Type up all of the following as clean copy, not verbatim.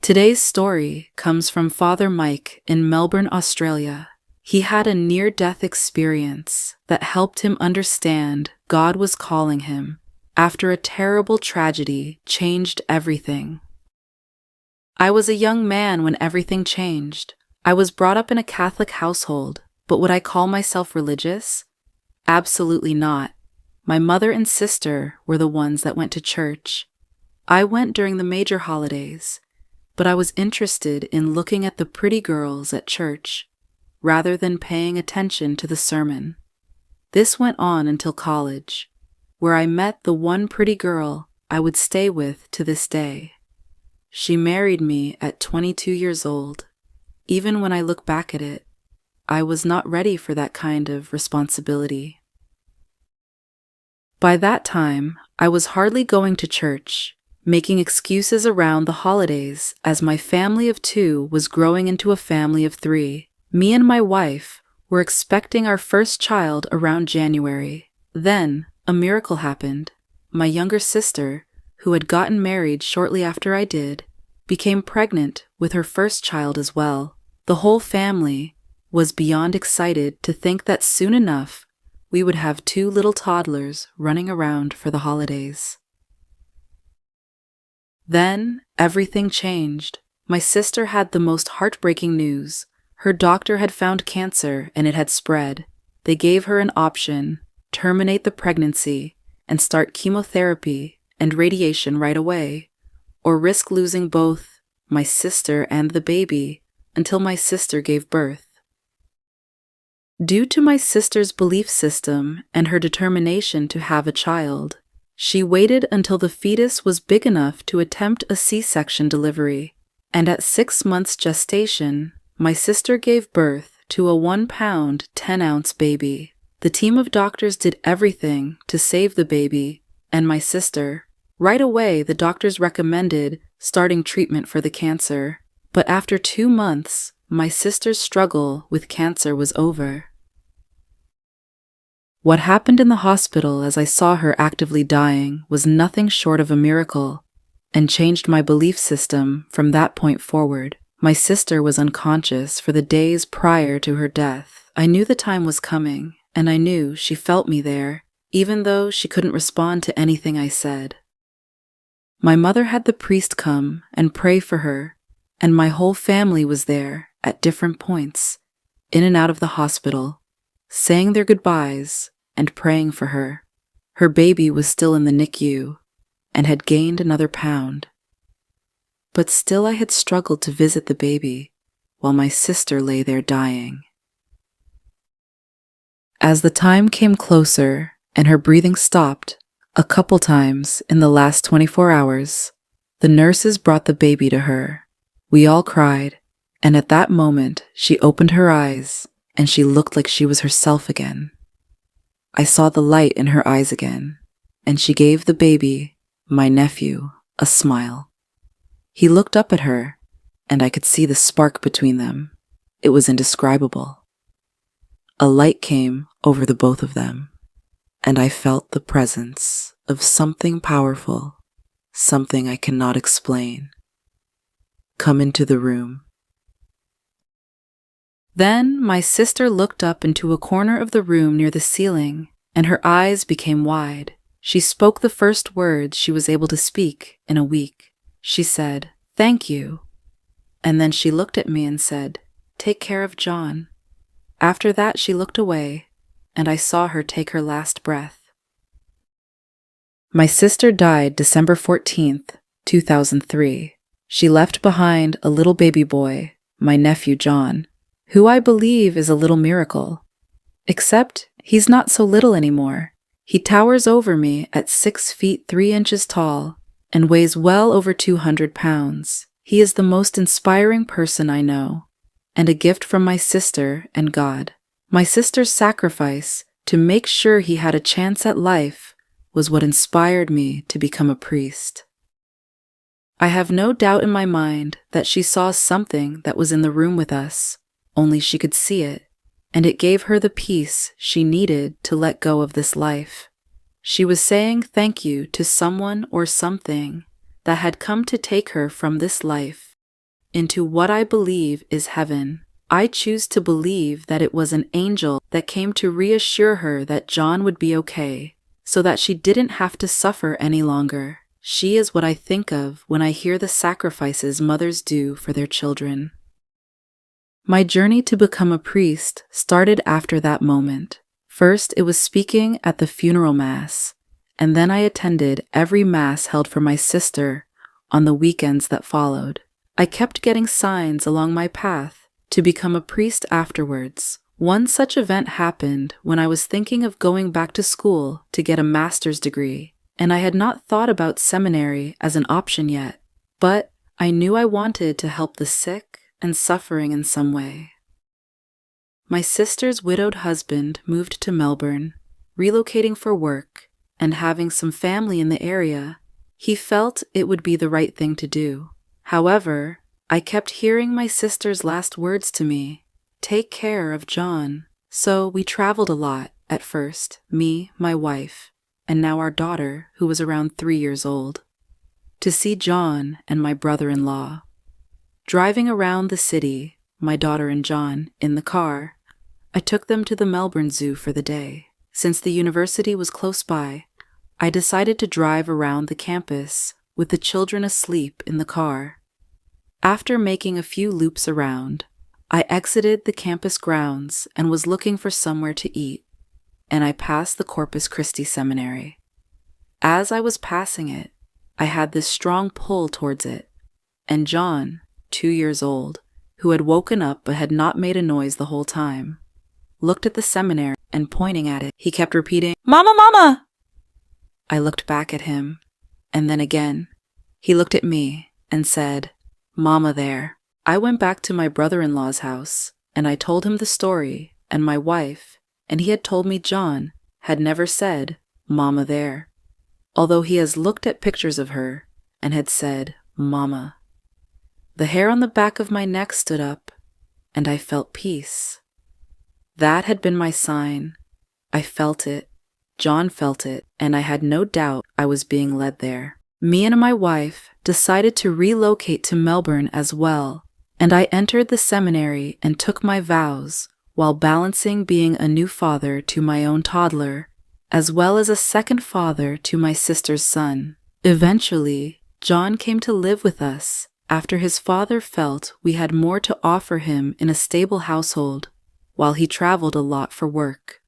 Today's story comes from Father Mike in Melbourne, Australia. He had a near-death experience that helped him understand God was calling him after a terrible tragedy changed everything. I was a young man when everything changed. I was brought up in a Catholic household, but would I call myself religious? Absolutely not. My mother and sister were the ones that went to church. I went during the major holidays, but I was interested in looking at the pretty girls at church, rather than paying attention to the sermon. This went on until college, where I met the one pretty girl I would stay with to this day. She married me at 22 years old. Even when I look back at it, I was not ready for that kind of responsibility. By that time, I was hardly going to church, making excuses around the holidays as my family of 2 was growing into a family of 3. Me and my wife were expecting our first child around January. Then, a miracle happened. My younger sister, who had gotten married shortly after I did, became pregnant with her first child as well. The whole family was beyond excited to think that soon enough we would have 2 little toddlers running around for the holidays. Then, everything changed. My sister had the most heartbreaking news. Her doctor had found cancer and it had spread. They gave her an option: terminate the pregnancy and start chemotherapy and radiation right away, or risk losing both my sister and the baby until my sister gave birth. Due to my sister's belief system and her determination to have a child, she waited until the fetus was big enough to attempt a C-section delivery, and at 6 months gestation, my sister gave birth to a 1-pound, 10-ounce baby. The team of doctors did everything to save the baby and my sister. Right away, the doctors recommended starting treatment for the cancer, but after 2 months, my sister's struggle with cancer was over. What happened in the hospital as I saw her actively dying was nothing short of a miracle, and changed my belief system from that point forward. My sister was unconscious for the days prior to her death. I knew the time was coming, and I knew she felt me there, even though she couldn't respond to anything I said. My mother had the priest come and pray for her, and my whole family was there at different points, in and out of the hospital, saying their goodbyes and praying for her. Her baby was still in the NICU and had gained another pound. But still I had struggled to visit the baby while my sister lay there dying. As the time came closer and her breathing stopped a couple times in the last 24 hours, the nurses brought the baby to her. We all cried, and at that moment she opened her eyes and she looked like she was herself again. I saw the light in her eyes again, and she gave the baby, my nephew, a smile. He looked up at her, and I could see the spark between them. It was indescribable. A light came over the both of them, and I felt the presence of something powerful, something I cannot explain, come into the room. Then my sister looked up into a corner of the room near the ceiling, and her eyes became wide. She spoke the first words she was able to speak in a week. She said, "Thank you." And then she looked at me and said, "Take care of John." After that, she looked away, and I saw her take her last breath. My sister died December 14th, 2003. She left behind a little baby boy, my nephew John, who I believe is a little miracle. Except he's not so little anymore. He towers over me at 6 feet 3 inches tall and weighs well over 200 pounds. He is the most inspiring person I know, and a gift from my sister and God. My sister's sacrifice to make sure he had a chance at life was what inspired me to become a priest. I have no doubt in my mind that she saw something that was in the room with us, only she could see it, and it gave her the peace she needed to let go of this life. She was saying thank you to someone or something that had come to take her from this life into what I believe is heaven. I choose to believe that it was an angel that came to reassure her that John would be okay, so that she didn't have to suffer any longer. She is what I think of when I hear the sacrifices mothers do for their children. My journey to become a priest started after that moment. First, it was speaking at the funeral mass, and then I attended every mass held for my sister on the weekends that followed. I kept getting signs along my path to become a priest afterwards. One such event happened when I was thinking of going back to school to get a master's degree, and I had not thought about seminary as an option yet, but I knew I wanted to help the sick and suffering in some way. My sister's widowed husband moved to Melbourne, relocating for work and having some family in the area. He felt it would be the right thing to do. However, I kept hearing my sister's last words to me, "Take care of John." So we traveled a lot at first, me, my wife, and now our daughter, who was around 3 years old, to see John and my brother-in-law. Driving around the city, my daughter and John, in the car, I took them to the Melbourne Zoo for the day. Since the university was close by, I decided to drive around the campus with the children asleep in the car. After making a few loops around, I exited the campus grounds and was looking for somewhere to eat, and I passed the Corpus Christi Seminary. As I was passing it, I had this strong pull towards it, and John, 2 years old, who had woken up but had not made a noise the whole time, looked at the seminary and pointing at it, he kept repeating, "Mama, Mama!" I looked back at him, and then again. He looked at me and said, "Mama there." I went back to my brother-in-law's house, and I told him the story and my wife, and he had told me John had never said, "Mama there," although he has looked at pictures of her and had said, "Mama." The hair on the back of my neck stood up, and I felt peace. That had been my sign. I felt it, John felt it, and I had no doubt I was being led there. Me and my wife decided to relocate to Melbourne as well, and I entered the seminary and took my vows while balancing being a new father to my own toddler, as well as a second father to my sister's son. Eventually, John came to live with us after his father felt we had more to offer him in a stable household, while he traveled a lot for work.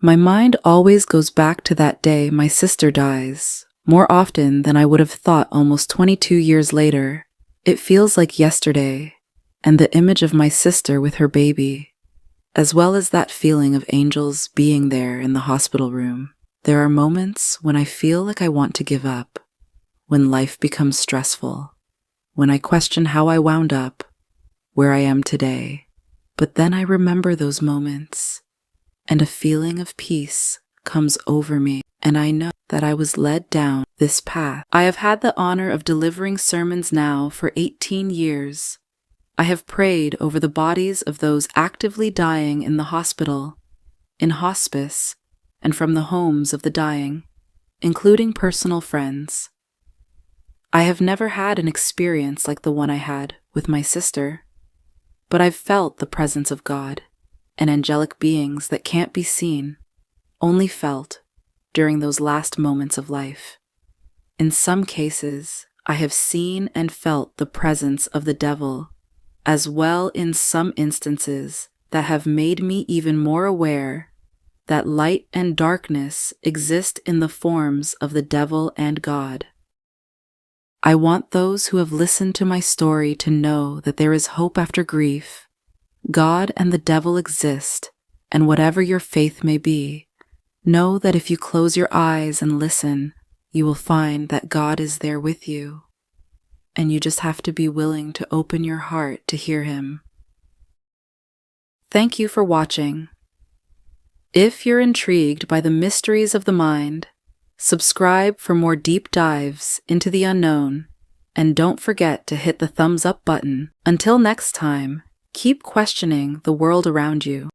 My mind always goes back to that day my sister dies, more often than I would have thought almost 22 years later. It feels like yesterday, and the image of my sister with her baby, as well as that feeling of angels being there in the hospital room. There are moments when I feel like I want to give up, when life becomes stressful, when I question how I wound up where I am today. But then I remember those moments, and a feeling of peace comes over me, and I know that I was led down this path. I have had the honor of delivering sermons now for 18 years. I have prayed over the bodies of those actively dying in the hospital, in hospice, and from the homes of the dying, including personal friends. I have never had an experience like the one I had with my sister, but I've felt the presence of God and angelic beings that can't be seen, only felt during those last moments of life. In some cases, I have seen and felt the presence of the devil, as well in some instances that have made me even more aware that light and darkness exist in the forms of the devil and God. I want those who have listened to my story to know that there is hope after grief. God and the devil exist, and whatever your faith may be, know that if you close your eyes and listen, you will find that God is there with you, and you just have to be willing to open your heart to hear Him. Thank you for watching. If you're intrigued by the mysteries of the mind, subscribe for more deep dives into the unknown, and don't forget to hit the thumbs up button. Until next time, keep questioning the world around you.